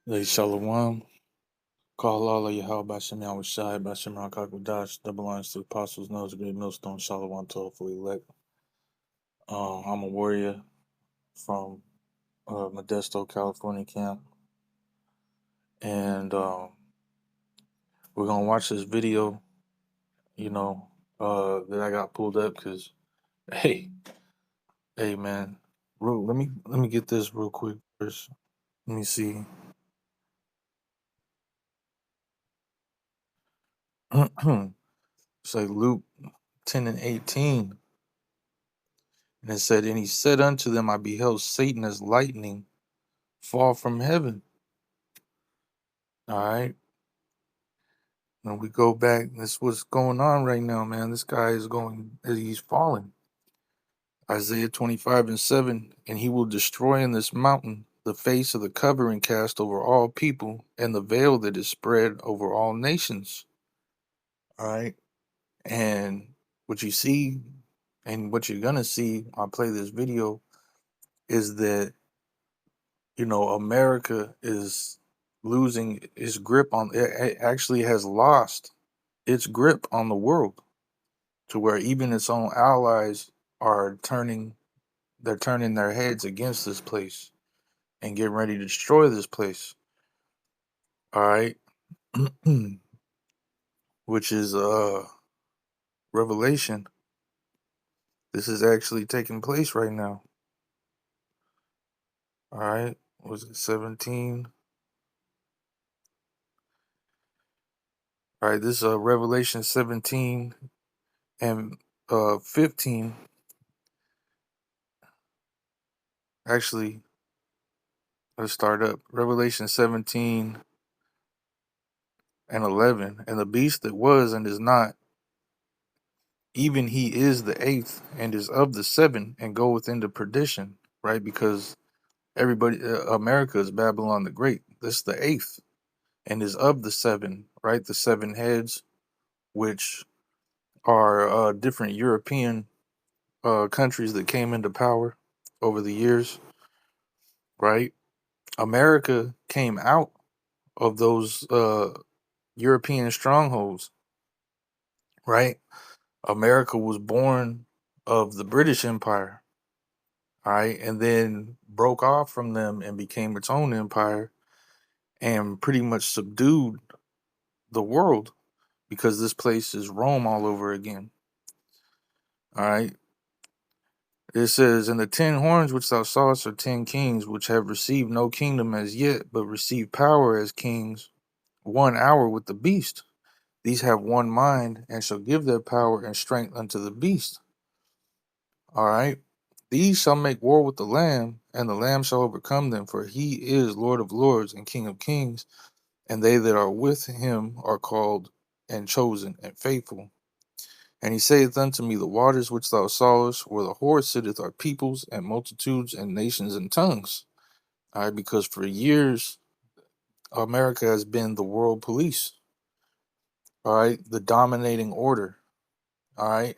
Lay Shalom, call Allah Yahweh Bashem Yahweh Shai, Bashem Rakakwadash, double lines to the apostles, knows a great millstone, Shalom to all fully elect. I'm a warrior from Modesto, California camp, and we're gonna watch this video, that I got pulled up because, hey, hey, man, let me get this real quick first. Let me see. It's like Luke 10:18. And it said, and he said unto them, I beheld Satan as lightning fall from heaven. All right. When we go back, that's what's going on right now, man. This guy he's falling. Isaiah 25:7, and he will destroy in this mountain the face of the covering cast over all people, and the veil that is spread over all nations. All right. And what you see, and what you're gonna see, I'll play this video, is that America is losing its grip on it actually has lost its grip on the world to where even its own allies are turning their heads against this place and getting ready to destroy this place. All right. Which is Revelation. This is actually taking place right now. All right. Was it 17? All right, this is Revelation 17 and 15. Actually, let's start up. Revelation 17 and 11. And the beast that was and is not, even he is the eighth and is of the seven and goeth into perdition, right? Because America is Babylon the Great. This is the eighth and is of the seven, right? The seven heads, which are different European countries that came into power over the years, right? America came out of those European strongholds, right? America was born of the British Empire, all right, and then broke off from them and became its own empire and pretty much subdued the world because this place is Rome all over again. All right. It says, and the 10 horns which thou sawest are 10 kings, which have received no kingdom as yet, but receive power as kings 1 hour with the beast. These have one mind, and shall give their power and strength unto the beast. All right. These shall make war with the Lamb, and the Lamb shall overcome them, for he is Lord of lords and King of kings, and they that are with him are called and chosen and faithful. And he saith unto me, the waters which thou sawest, where the whore sitteth, are peoples and multitudes and nations and tongues. All right, because for years America has been the world police. All right, the dominating order. All right,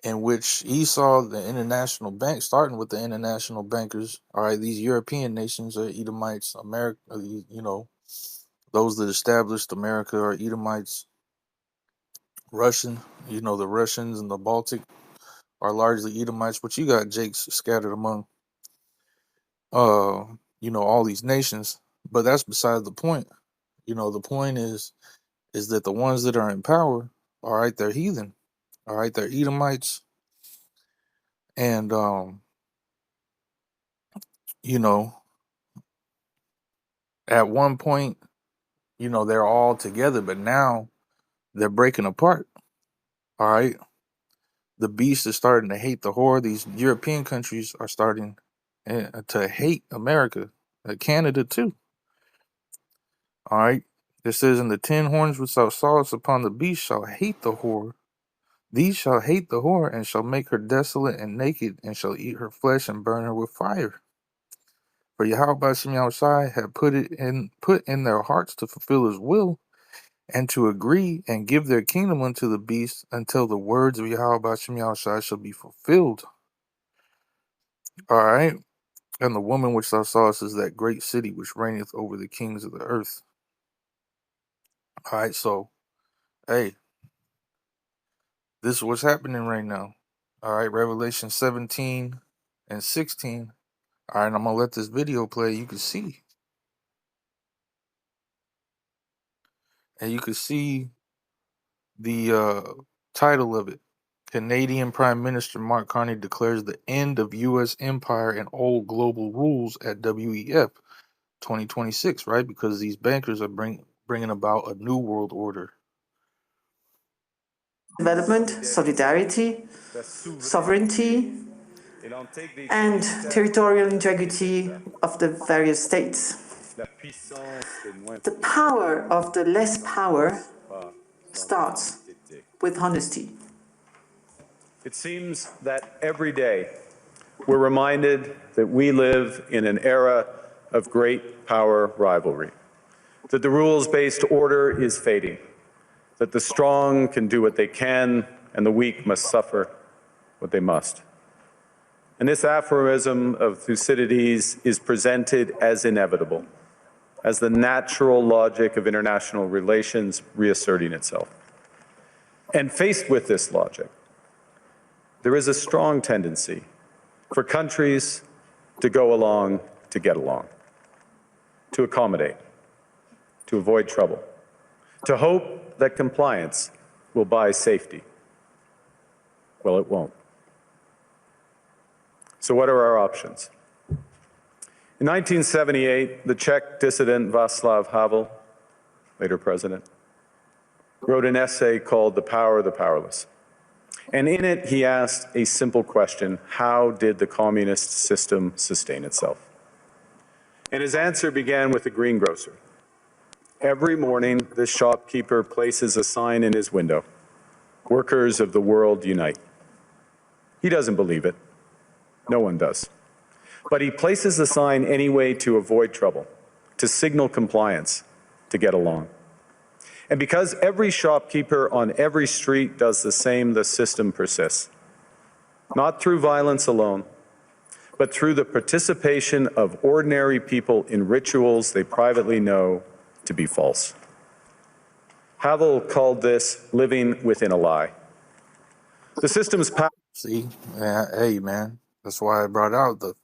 in which Esau, the international bank, starting with the international bankers, all right, these European nations are Edomites, America, those that established America are Edomites, Russian, the Russians and the Baltic are largely Edomites, but you got Jakes scattered among, all these nations, but that's beside the point. The point is that the ones that are in power, all right, they're heathen, all right, they're Edomites, and, you know, at one point, they're all together, but now they're breaking apart. All right. The beast is starting to hate the whore. These European countries are starting to hate America, Canada too. All right. It says, and the 10 horns which thou sawest upon the beast shall hate the whore. These shall hate the whore, and shall make her desolate and naked, and shall eat her flesh and burn her with fire. For Yahweh Bashem Yahushai had put in their hearts to fulfill his will, and to agree and give their kingdom unto the beast until the words of Yahweh Bashem Yahushai shall be fulfilled. All right. And the woman which thou sawest is that great city which reigneth over the kings of the earth. All right, so, hey, this is what's happening right now. All right, Revelation 17 and 16. All right, I'm going to let this video play. You can see. And you can see the title of it. Canadian Prime Minister Mark Carney declares the end of U.S. empire and old global rules at WEF 2026, right? Because these bankers are bringing about a new world order. Development, solidarity, sovereignty, and territorial integrity of the various states. The power of the less power starts with honesty. It seems that every day we're reminded that we live in an era of great power rivalry, that the rules-based order is fading, that the strong can do what they can and the weak must suffer what they must. And this aphorism of Thucydides is presented as inevitable, as the natural logic of international relations reasserting itself. And faced with this logic, there is a strong tendency for countries to go along to get along, to accommodate, to avoid trouble, to hope that compliance will buy safety. Well, it won't. So what are our options? In 1978, the Czech dissident Václav Havel, later president, wrote an essay called The Power of the Powerless. And in it, he asked a simple question: how did the communist system sustain itself? And his answer began with the greengrocer. Every morning, this shopkeeper places a sign in his window: "Workers of the world unite." He doesn't believe it. No one does. But he places the sign anyway to avoid trouble, to signal compliance, to get along. And because every shopkeeper on every street does the same, the system persists. Not through violence alone, but through the participation of ordinary people in rituals they privately know to be false. Havel called this living within a lie. The system's power. See, hey, man, that's why I brought out the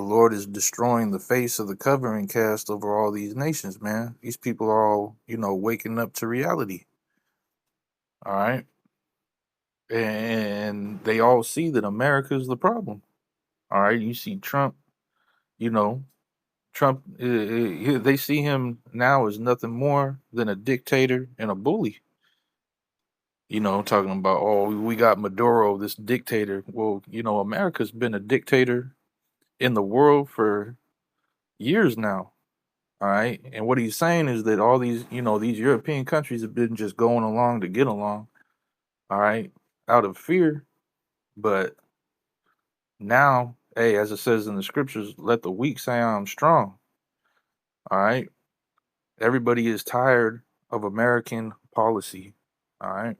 Lord is destroying the face of the covering cast over all these nations, man. These people are all, waking up to reality. All right. And they all see that America is the problem. All right. You see Trump, they see him now as nothing more than a dictator and a bully. Talking about, oh, we got Maduro, this dictator. Well, America's been a dictator in the world for years now. All right. And what he's saying is that all these, these European countries have been just going along to get along. All right. Out of fear. But now, hey, as it says in the scriptures, let the weak say I'm strong. All right. Everybody is tired of American policy. All right.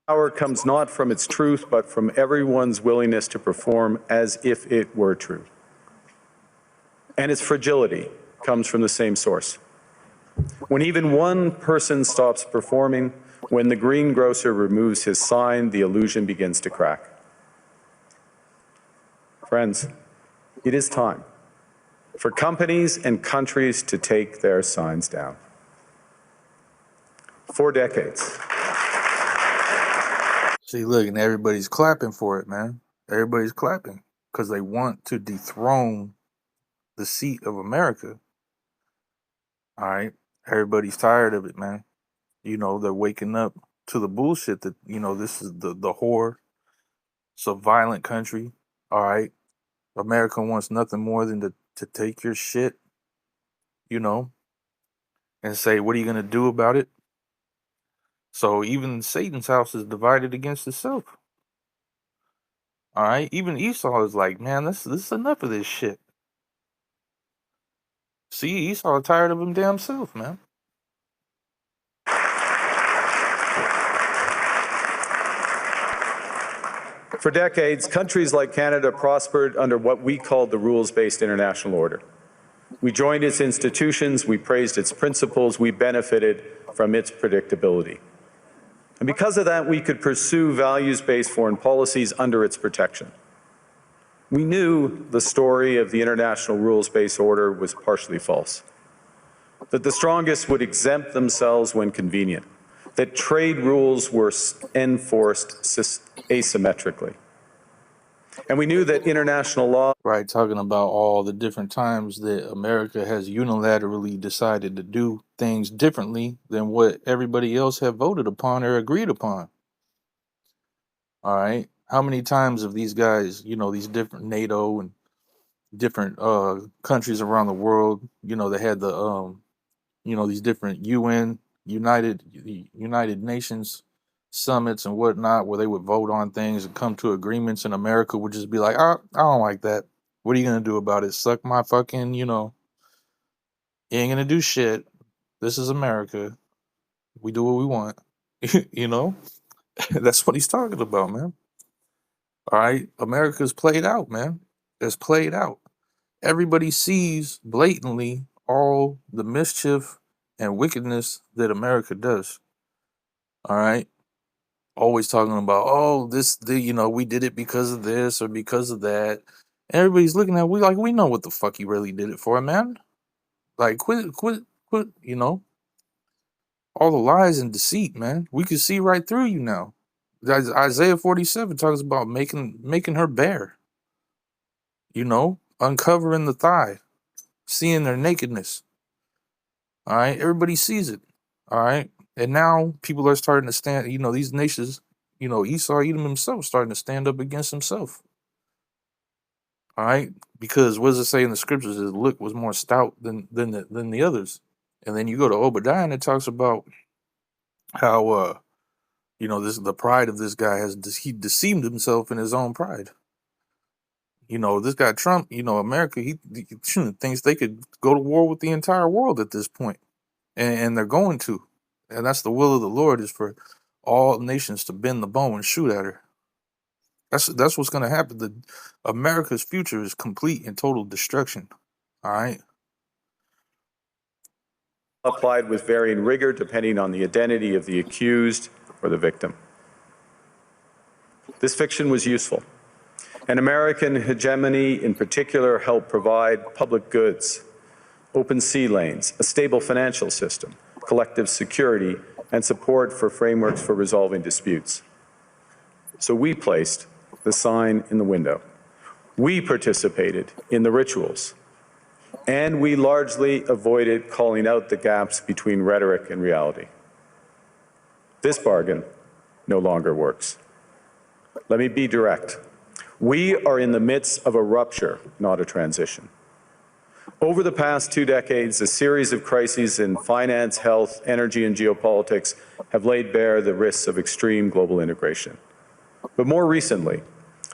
Power comes not from its truth, but from everyone's willingness to perform as if it were true. And its fragility comes from the same source. When even one person stops performing, when the greengrocer removes his sign, the illusion begins to crack. Friends, it is time for companies and countries to take their signs down. 4 decades. See, look, and everybody's clapping for it, man. Everybody's clapping because they want to dethrone the seat of America. All right. Everybody's tired of it, man. They're waking up to the bullshit that, this is the whore. It's a violent country. All right. America wants nothing more than to take your shit, and say, what are you going to do about it? So even Satan's house is divided against itself. All right. Even Esau is like, man, this is enough of this shit. See, Esau tired of him damn self, man. For decades, countries like Canada prospered under what we called the rules-based international order. We joined its institutions, we praised its principles, we benefited from its predictability. And because of that, we could pursue values-based foreign policies under its protection. We knew the story of the international rules-based order was partially false, that the strongest would exempt themselves when convenient, that trade rules were enforced asymmetrically. And we knew that international law... Right, talking about all the different times that America has unilaterally decided to do things differently than what everybody else have voted upon or agreed upon. All right. How many times have these guys, these different NATO and different countries around the world, they had the these different United Nations summits and whatnot, where they would vote on things and come to agreements, and America would just be like, I don't like that. What are you gonna do about it? Suck my fucking, you ain't gonna do shit. This is America. We do what we want. That's what he's talking about, man. All right, America's played out, man. It's played out. Everybody sees blatantly all the mischief and wickedness that America does. All right. Always talking about, oh, we did it because of this or because of that. And everybody's looking at we know what the fuck you really did it for, man. Like, quit, all the lies and deceit, man. We can see right through you now. Isaiah 47 talks about making her bare. Uncovering the thigh, seeing their nakedness. All right, everybody sees it. All right, and now people are starting to stand. These nations. Esau, Edom himself, starting to stand up against himself. All right, because what does it say in the scriptures? His look was more stout than the others. And then you go to Obadiah, and it talks about how the pride of this guy he deceived himself in his own pride. This guy Trump, America, he thinks they could go to war with the entire world at this point. And they're going to. And that's the will of the Lord, is for all nations to bend the bow and shoot at her. That's what's going to happen. America's future is complete and total destruction. All right? Applied with varying rigor depending on the identity of the accused or the victim. This fiction was useful. And American hegemony in particular helped provide public goods, open sea lanes, a stable financial system, collective security, and support for frameworks for resolving disputes. So we placed the sign in the window. We participated in the rituals. And we largely avoided calling out the gaps between rhetoric and reality. This bargain no longer works. Let me be direct. We are in the midst of a rupture, not a transition. Over the past 2 decades, a series of crises in finance, health, energy, and geopolitics have laid bare the risks of extreme global integration. But more recently,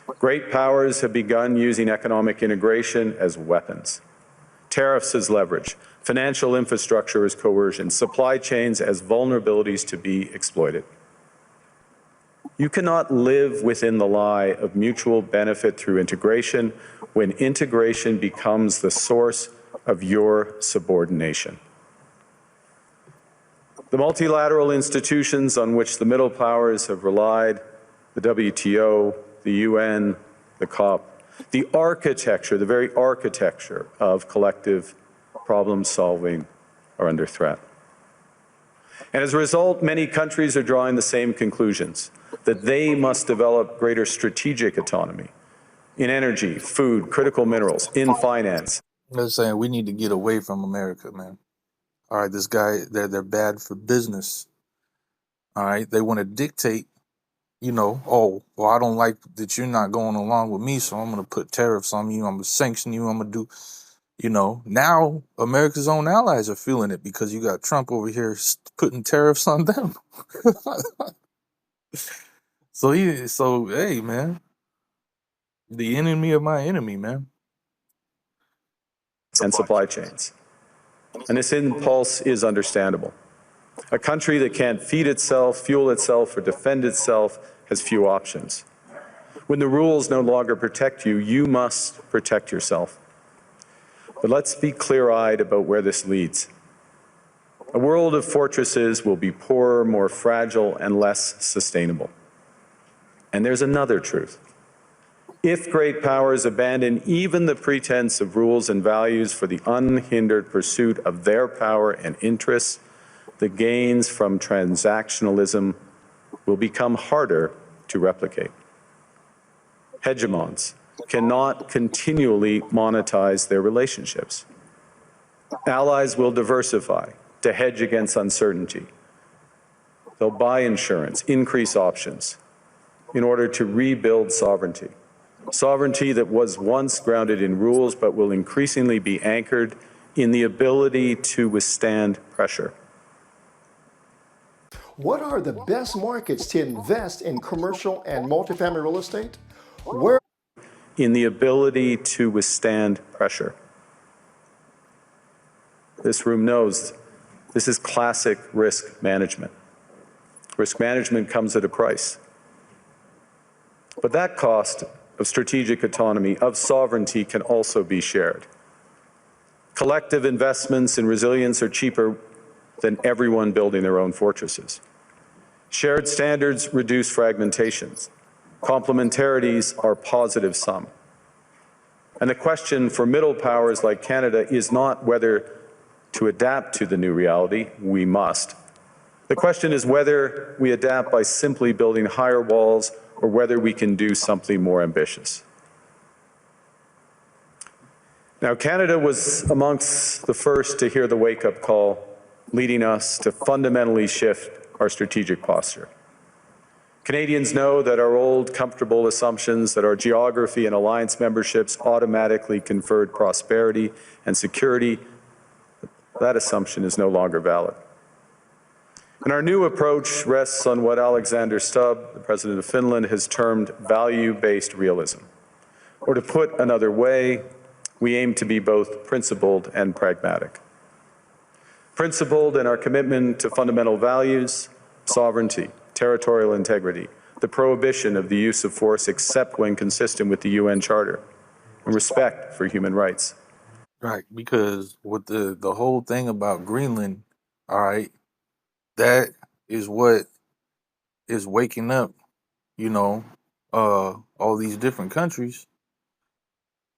great powers have begun using economic integration as weapons. Tariffs as leverage, financial infrastructure as coercion, supply chains as vulnerabilities to be exploited. You cannot live within the lie of mutual benefit through integration when integration becomes the source of your subordination. The multilateral institutions on which the middle powers have relied, the WTO, the UN, the COP, the architecture, the very architecture of collective problem solving are under threat. And as a result, many countries are drawing the same conclusions, that they must develop greater strategic autonomy in energy, food, critical minerals, in finance. They're saying we need to get away from America, man. All right, this guy, they're bad for business. All right, they want to dictate, oh, well, I don't like that you're not going along with me, so I'm going to put tariffs on you, I'm going to sanction you, I'm going to do, now America's own allies are feeling it because you got Trump over here putting tariffs on them. So hey, man, the enemy of my enemy, man. And supply chains. And this impulse is understandable. A country that can't feed itself, fuel itself, or defend itself has few options. When the rules no longer protect you, you must protect yourself. But let's be clear-eyed about where this leads. A world of fortresses will be poorer, more fragile, and less sustainable. And there's another truth. If great powers abandon even the pretense of rules and values for the unhindered pursuit of their power and interests, the gains from transactionalism will become harder to replicate. Hegemons cannot continually monetize their relationships. Allies will diversify to hedge against uncertainty. They'll buy insurance, increase options in order to rebuild sovereignty. Sovereignty that was once grounded in rules but will increasingly be anchored in the ability to withstand pressure. What are the best markets to invest in commercial and multifamily real estate? Where In the ability to withstand pressure. This room knows this is classic risk management. Risk management comes at a price. But that cost of strategic autonomy, of sovereignty, can also be shared. Collective investments in resilience are cheaper than everyone building their own fortresses. Shared standards reduce fragmentations. Complementarities are positive sum. And the question for middle powers like Canada is not whether to adapt to the new reality. We must. The question is whether we adapt by simply building higher walls or whether we can do something more ambitious. Now, Canada was amongst the first to hear the wake-up call, leading us to fundamentally shift our strategic posture. Canadians know that our old, comfortable assumptions that our geography and alliance memberships automatically conferred prosperity and security, that assumption is no longer valid. And our new approach rests on what Alexander Stubb, the President of Finland, has termed value-based realism. Or to put another way, we aim to be both principled and pragmatic. Principled in our commitment to fundamental values, sovereignty, territorial integrity, the prohibition of the use of force except when consistent with the UN Charter, and respect for human rights. Right, because with the whole thing about Greenland, all right, that is what is waking up, you know, all these different countries,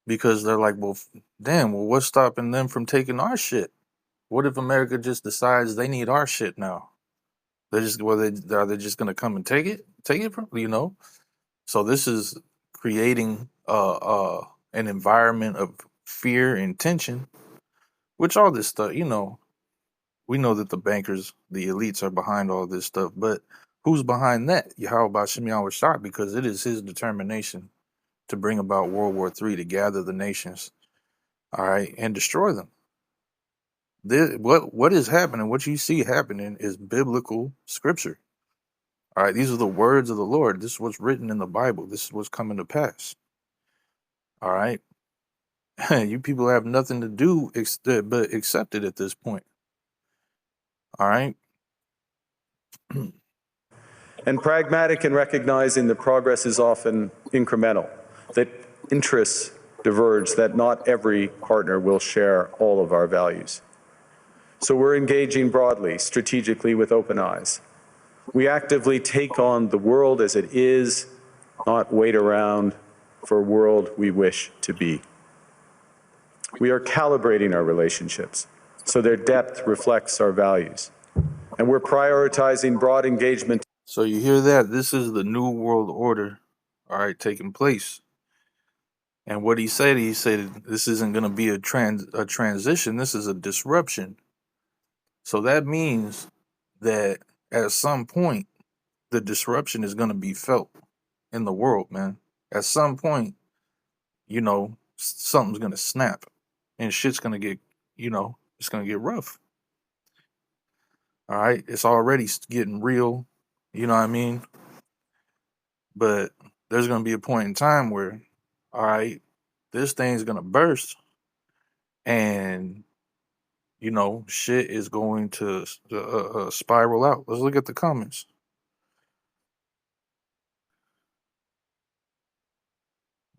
because they're like, well, damn, well, what's stopping them from taking our shit? What if America just decides they need our shit now? They're just, are they just gonna come and take it from, you know? So this is creating an environment of fear and tension, which all this stuff, you know, we know that the bankers, the elites are behind all this stuff, but who's behind that? Yahweh Shimei Shah, because it is his determination to bring about World War III, to gather the nations, all right, and destroy them. What is happening, what you see happening is biblical scripture. All right, these are the words of the Lord. This is what's written in the Bible. This is what's coming to pass. All right. You people have nothing to do but accept it at this point. All right. And pragmatic in recognizing that progress is often incremental, that interests diverge, that not every partner will share all of our values. So we're engaging broadly, strategically, with open eyes. We actively take on the world as it is, not wait around for a world we wish to be. We are calibrating our relationships so their depth reflects our values. And we're prioritizing broad engagement. So you hear that? This is the new world order, all right, taking place. And what he said this isn't going to be a transition. This is a disruption. So that means that at some point, the disruption is going to be felt in the world, man. At some point, you know, something's going to snap and shit's going to get, you know, it's going to get rough. All right. It's already getting real. You know what I mean? But there's going to be a point in time where, all right, this thing's going to burst and, you know, shit is going to spiral out. Let's look at the comments.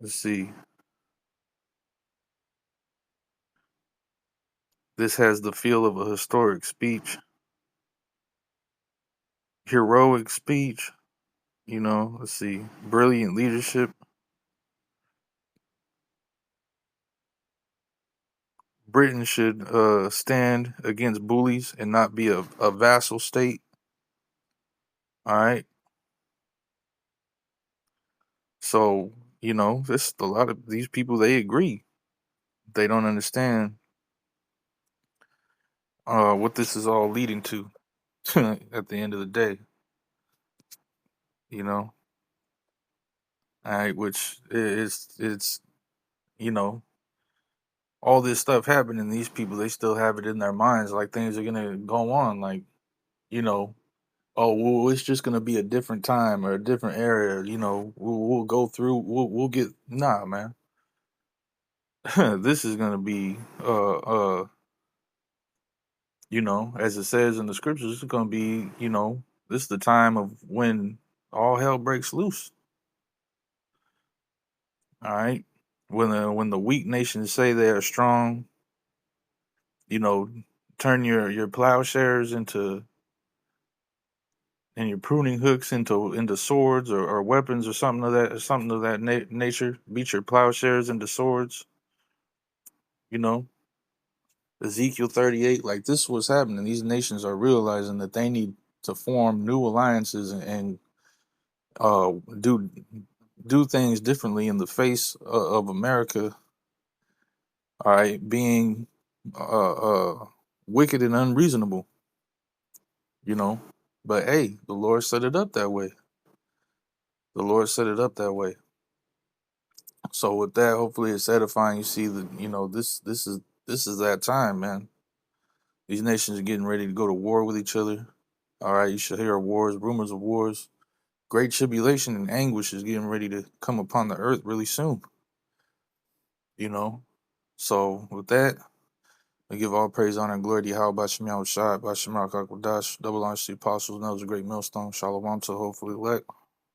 let's see. This has the feel of a historic speech, heroic speech. Let's see. Brilliant leadership. Britain should stand against bullies and not be a vassal state. All right. So, this a lot of these people, they agree. They don't understand what this is all leading to at the end of the day. All right, which it's all this stuff happening, these people, they still have it in their minds like things are gonna go on, like, oh well, it's just gonna be a different time or a different era, we'll go through, we'll get, nah, man. This is gonna be as it says in the scriptures, it's gonna be, this is the time of when all hell breaks loose. All right. When the weak nations say they are strong, you know, turn your plowshares into, and your pruning hooks into swords or weapons or something of that nature. Beat your plowshares into swords. You know, Ezekiel 38. Like, this is what's happening. These nations are realizing that they need to form new alliances and do things differently in the face of America. All right, being wicked and unreasonable. But hey, the Lord set it up that way. The Lord set it up that way. So with that, hopefully it's edifying. You see that this is that time, man. These nations are getting ready to go to war with each other. All right, you should hear of wars, rumors of wars. Great tribulation and anguish is getting ready to come upon the earth really soon. So with that, I give all praise, honor, and glory to Yahweh Bashem Yahweh Shai, Bashem Rakak Wadash, double honor to the apostles, and that was a great millstone. Shalom to hopefully elect.